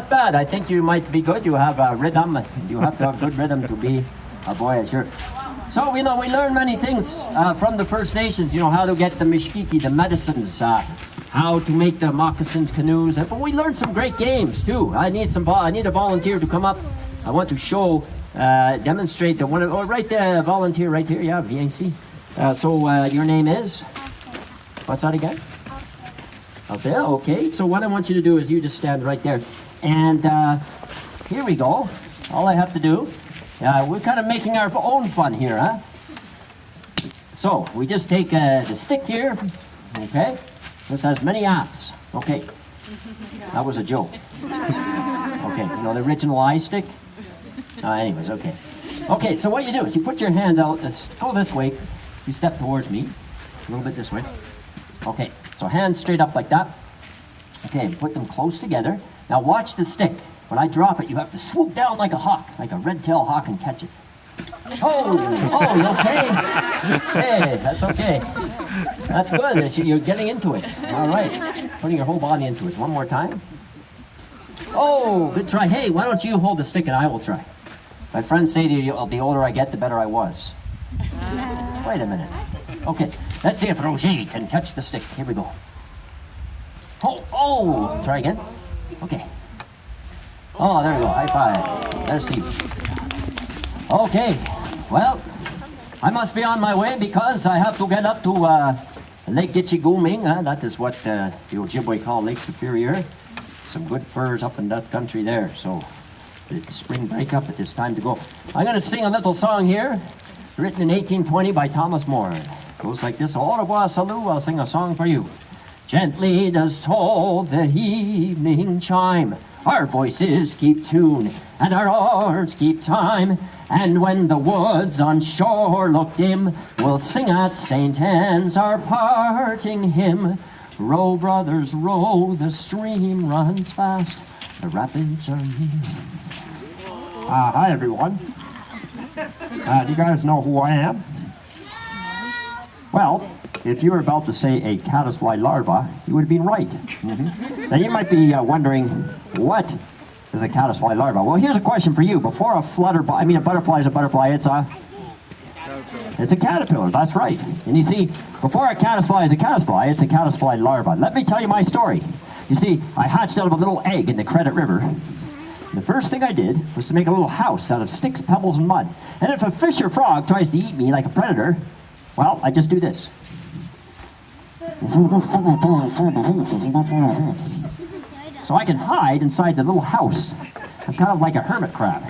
not bad. I think you might be good. You have a rhythm. You have to have good rhythm to be a voyageur. So, we learn many things from the First Nations. How to get the mishkiki, the medicines, how to make the moccasins, canoes. But we learned some great games, too. I need a volunteer to come up. I want to show, demonstrate the one. Oh, right there, volunteer right here. Yeah, VNC. So, your name is? What's that again? I'll say, okay. So what I want you to do is you just stand right there. And here we go. All I have to do, we're kind of making our own fun here, huh? So we just take the stick here, okay? This has many apps, okay? That was a joke. Okay, the original eye stick? Anyways, okay. Okay, so what you do is you put your hand out, let's go this way. You step towards me, a little bit this way. Okay, so hands straight up like that. Okay, put them close together. Now watch the stick. When I drop it, you have to swoop down like a hawk, like a red-tailed hawk, and catch it. Oh, you okay? Hey, that's okay. That's good. You're getting into it. All right. Putting your whole body into it. One more time. Oh, good try. Hey, why don't you hold the stick and I will try. My friends say the older I get, the better I was. Wait a minute. Okay, let's see if Roger can catch the stick. Here we go. Oh, try again. Okay. Oh, there we go. High five. There's Steve. Okay, well, I must be on my way because I have to get up to Lake Gitchiguming. That is what the Ojibwe call Lake Superior. Some good furs up in that country there. So it's spring breakup. It is time to go. I'm going to sing a little song here, written in 1820 by Thomas More. Goes like this. Au revoir, salut. I'll sing a song for you. Gently does toll the evening chime. Our voices keep tune, and our oars keep time. And when the woods on shore look dim, we'll sing at St. Anne's our parting hymn. Row, brothers, row, the stream runs fast. The rapids are near. Hi, everyone. Do you guys know who I am? Well, if you were about to say a caddisfly larva, you would have been right. Now you might be wondering, what is a caddisfly larva? Well, here's a question for you. Before a butterfly is a butterfly, it's a caterpillar, that's right. And you see, before a caddisfly is a caddisfly, it's a caddisfly larva. Let me tell you my story. You see, I hatched out of a little egg in the Credit River. The first thing I did was to make a little house out of sticks, pebbles, and mud. And if a fish or frog tries to eat me like a predator, well, I just do this. So I can hide inside the little house. I'm kind of like a hermit crab.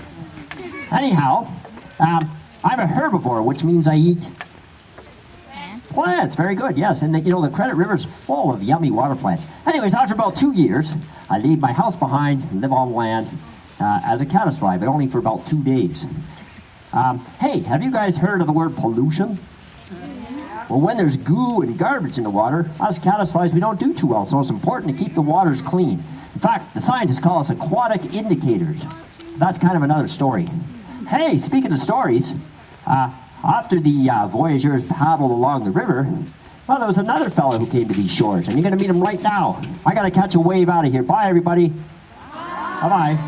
Anyhow, I'm a herbivore, which means I eat plants. Very good, yes. And the Credit River's full of yummy water plants. Anyways, after about 2 years, I leave my house behind and live on land as a caddisfly, but only for about 2 days. Hey, have you guys heard of the word pollution? Well, when there's goo and garbage in the water, us caddisflies, we don't do too well, so it's important to keep the waters clean. In fact, the scientists call us aquatic indicators. That's kind of another story. Hey, speaking of stories, after the voyageurs paddled along the river, well, there was another fellow who came to these shores, and you're going to meet him right now. I got to catch a wave out of here. Bye, everybody. Bye-bye.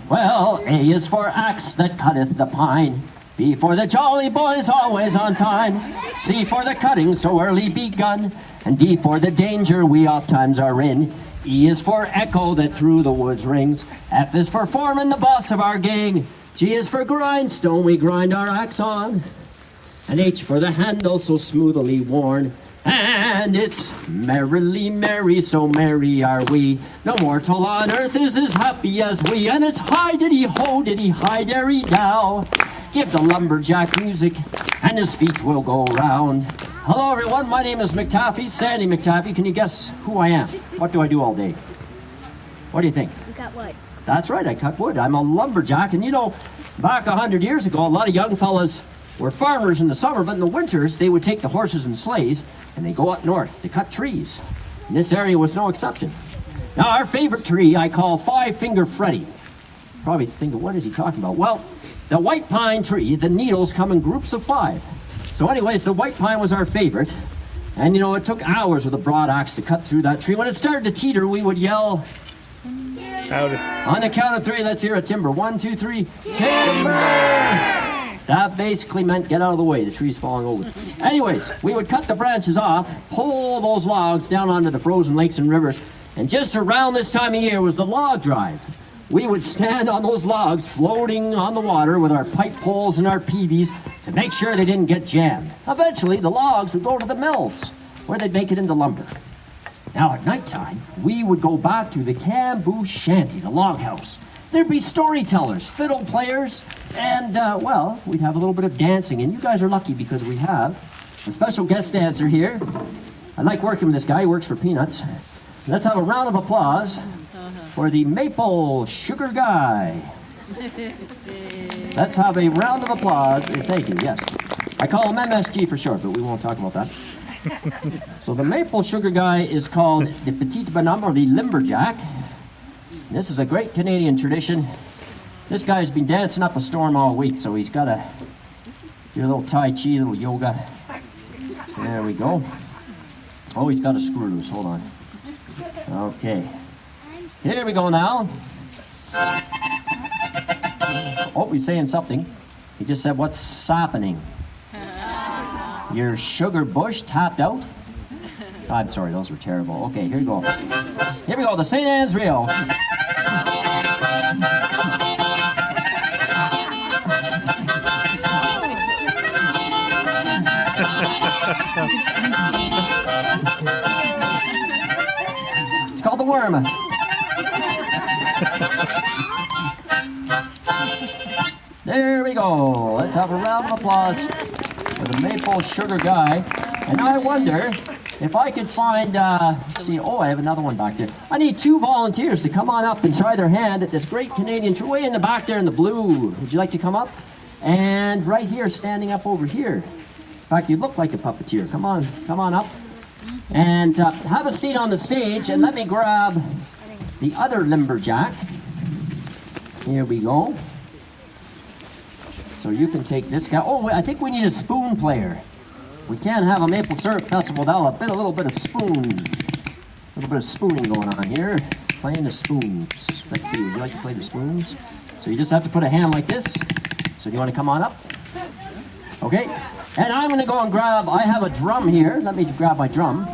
Well, A is for axe that cutteth the pine. B for the jolly boys always on time. C for the cutting so early begun. And D for the danger we oft times are in. E is for echo that through the woods rings. F is for foreman, the boss of our gang. G is for grindstone we grind our axe on. And H for the handle so smoothly worn. And it's merrily merry, so merry are we. No mortal on earth is as happy as we. And it's hi-diddy-ho, diddy-hi-derry-dow. Give the lumberjack music, and his feet will go round. Hello, everyone. My name is McTaffy, Sandy McTaffy. Can you guess who I am? What do I do all day? What do you think? You cut wood. That's right. I cut wood. I'm a lumberjack. And back 100 years ago, a lot of young fellas were farmers in the summer, but in the winters, they would take the horses and sleighs, and they go up north to cut trees. And this area was no exception. Now, our favorite tree I call Five-Finger Freddy. Probably thinking, what is he talking about? Well, the white pine tree, the needles come in groups of 5. So anyways, the white pine was our favorite. And it took hours with a broad axe to cut through that tree. When it started to teeter, we would yell, Howdy. On the count of three, let's hear a timber. 1, 2, 3. Timber! That basically meant get out of the way. The tree's falling over. Anyways, we would cut the branches off, pull those logs down onto the frozen lakes and rivers, and just around this time of year was the log drive. We would stand on those logs floating on the water with our pipe poles and our peavies to make sure they didn't get jammed. Eventually, the logs would go to the mills where they'd make it into lumber. Now, at nighttime, we would go back to the Camboose Shanty, the log house. There'd be storytellers, fiddle players, and, well, we'd have a little bit of dancing. And you guys are lucky because we have a special guest dancer here. I like working with this guy. He works for Peanuts. Let's have a round of applause for the Maple Sugar Guy. Let's have a round of applause. Thank you, yes. I call him MSG for short, but we won't talk about that. So the Maple Sugar Guy is called the Petit Bonhomme, or the Limberjack. This is a great Canadian tradition. This guy's been dancing up a storm all week, so he's got to do a little Tai Chi, a little yoga. There we go. Oh, he's got a screw loose. Hold on. Okay. Here we go now. Oh, he's saying something. He just said, what's happening? Your sugar bush tapped out? I'm sorry, those were terrible. Okay, here we go. Here we go, the St. Anne's Reel. It's called the Worm. There we go. Let's have a round of applause for the Maple Sugar Guy. And I wonder if I could find, see, oh, I have another one back there. I need 2 volunteers to come on up and try their hand at this great Canadian tree way in the back there in the blue. Would you like to come up? And right here, standing up over here. In fact, you look like a puppeteer. Come on up. And have a seat on the stage, and let me grab the other Limberjack. Here we go. So you can take this guy. Oh, I think we need a spoon player. We can't have a maple syrup festival without a little bit of spooning going on here. Playing the spoons. Let's see, would you like to play the spoons? So you just have to put a hand like this. So do you want to come on up? Okay. And I'm going to go and grab, I have a drum here. Let me grab my drum.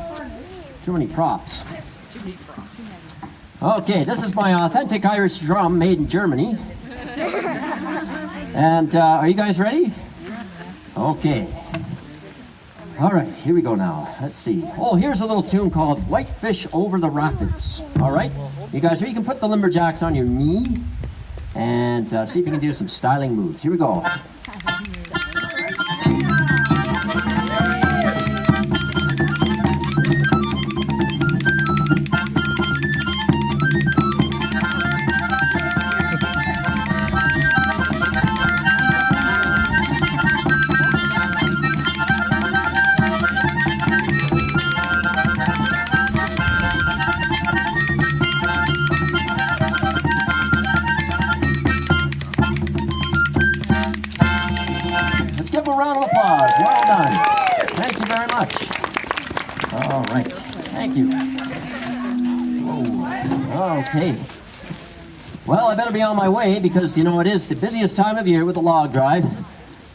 Too many props. Okay, this is my authentic Irish drum made in Germany. And are you guys ready? Okay. All right, here we go now. Let's see. Oh, here's a little tune called Whitefish Over the Rapids. All right, you guys, you can put the Limberjacks on your knee and see if you can do some styling moves. Here we go. All right, thank you. Whoa. Okay. Well, I better be on my way because, you know, it is the busiest time of year with the log drive.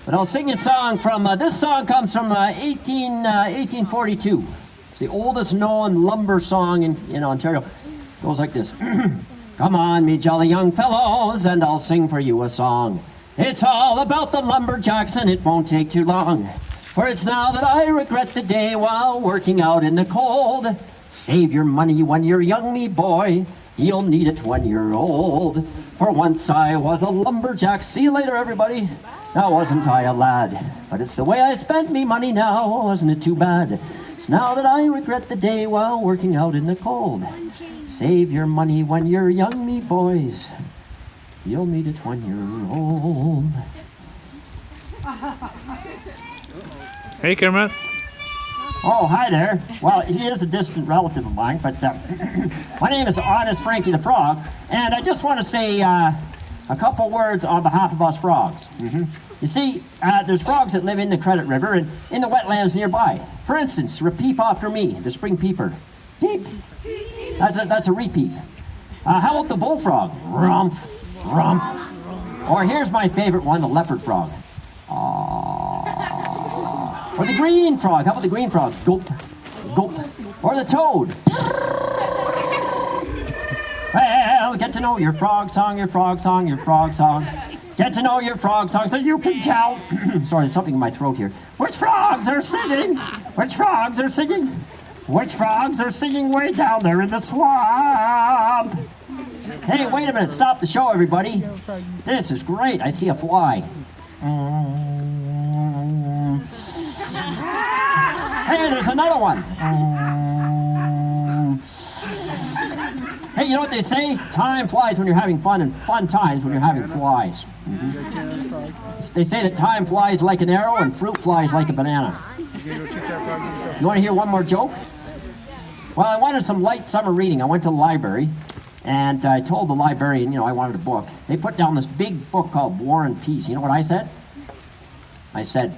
But I'll sing you a song from, this song comes from 1842. It's the oldest known lumber song in Ontario. It goes like this. Come on, me jolly young fellows, and I'll sing for you a song. It's all about the lumberjacks, and it won't take too long. For it's now that I regret the day while working out in the cold. Save your money when you're young, me boy. You'll need it when you're old. For once I was a lumberjack. See you later, everybody. Now wasn't I a lad? But it's the way I spent me money now. Wasn't it too bad? It's now that I regret the day while working out in the cold. Save your money when you're young, me boys. You'll need it when you're old. Hey, Kermit. Oh, hi there. Well, he is a distant relative of mine, but my name is Honest Frankie the Frog, and I just want to say a couple words on behalf of us frogs. You see, there's frogs that live in the Credit River and in the wetlands nearby. For instance, repeat after me, the spring peeper. Peep. That's a repeat. How about the bullfrog? Rumph, rumph. Or here's my favorite one, the leopard frog. Or the green frog. How about the green frog? Gulp, gulp. Or the toad. Well, get to know your frog song, your frog song, your frog song. Get to know your frog song so you can tell. Sorry, there's something in my throat here. Which frogs are singing? Which frogs are singing? Which frogs are singing way down there in the swamp? Hey, wait a minute. Stop the show, everybody. This is great. I see a fly. Hey, there's another one. Hey, you know what they say? Time flies when you're having fun, and fun times when you're having flies. They say that time flies like an arrow and fruit flies like a banana. You want to hear one more joke? Well, I wanted some light summer reading. I went to the library, and I told the librarian, I wanted a book. They put down this big book called War and Peace. You know what I said? I said,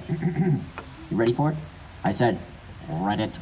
you ready for it? I said, read it.